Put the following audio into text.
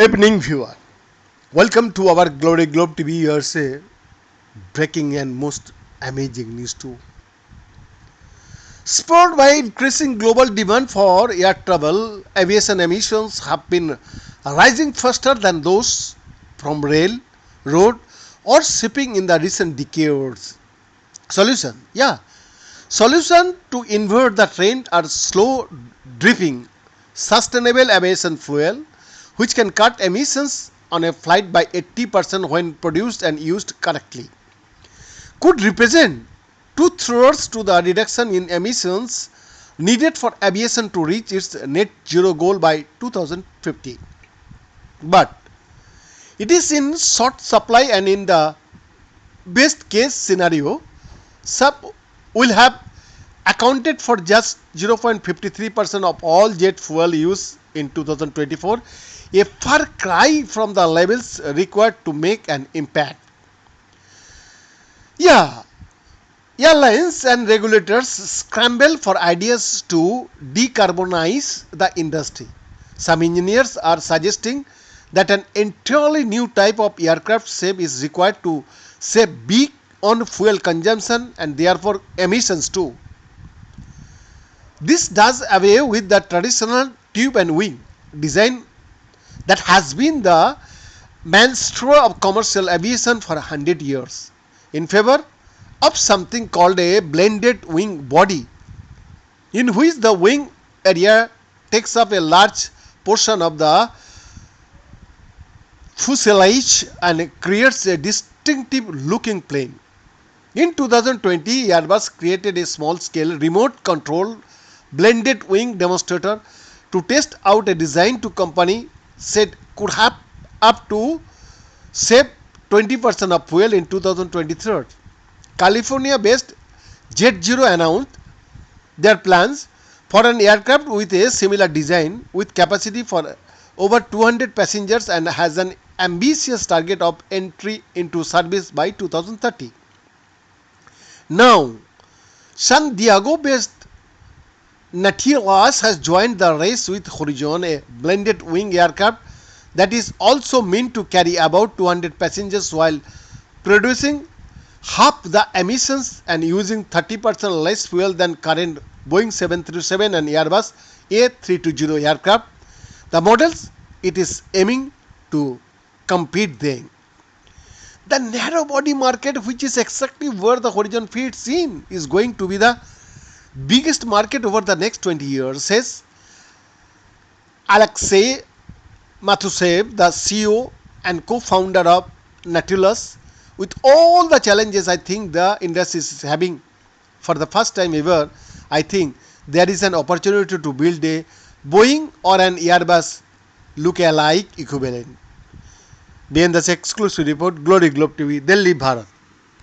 Good evening, viewer. Welcome to our Glory Globe TV USA breaking and most amazing news too. Spurred by increasing global demand for air travel, aviation emissions have been rising faster than those from rail, road, or shipping in the recent decades. Solution, yeah. Solution to invert the trend are slow dripping sustainable aviation fuel which can cut emissions on a flight by 80% when produced and used correctly. Could represent two-thirds to the reduction in emissions needed for aviation to reach its net zero goal by 2050. But it is in short supply and in the best case scenario, SUP will have accounted for just 0.53% of all jet fuel use in 2024, a far cry from the levels required to make an impact. Yeah, airlines and regulators scramble for ideas to decarbonize the industry. Some engineers are suggesting that an entirely new type of aircraft shape is required to save big on fuel consumption and therefore emissions too. This does away with the traditional tube and wing design that has been the mainstay of commercial aviation for 100 years in favor of something called a blended wing body, in which the wing area takes up a large portion of the fuselage and creates a distinctive looking plane. In 2020, Airbus created a small scale remote control blended wing demonstrator to test out a design to company said could have up to save 20% of fuel in 2023. California based Jet Zero announced their plans for an aircraft with a similar design with capacity for over 200 passengers and has an ambitious target of entry into service by 2030. Now, San Diego based Nautilus has joined the race with Horizon, a blended wing aircraft that is also meant to carry about 200 passengers while producing half the emissions and using 30% less fuel than current Boeing 737 and Airbus A320 aircraft. The models it is aiming to compete them. The narrow body market, which is exactly where the Horizon fits in, is going to be the biggest market over the next 20 years, says Alexei Matusev, the CEO and co-founder of Nautilus. With all the challenges I think the industry is having for the first time ever, I think there is an opportunity to build a Boeing or an Airbus look-alike equivalent. BN Das exclusive report, Glory Globe TV, Delhi, Bharat.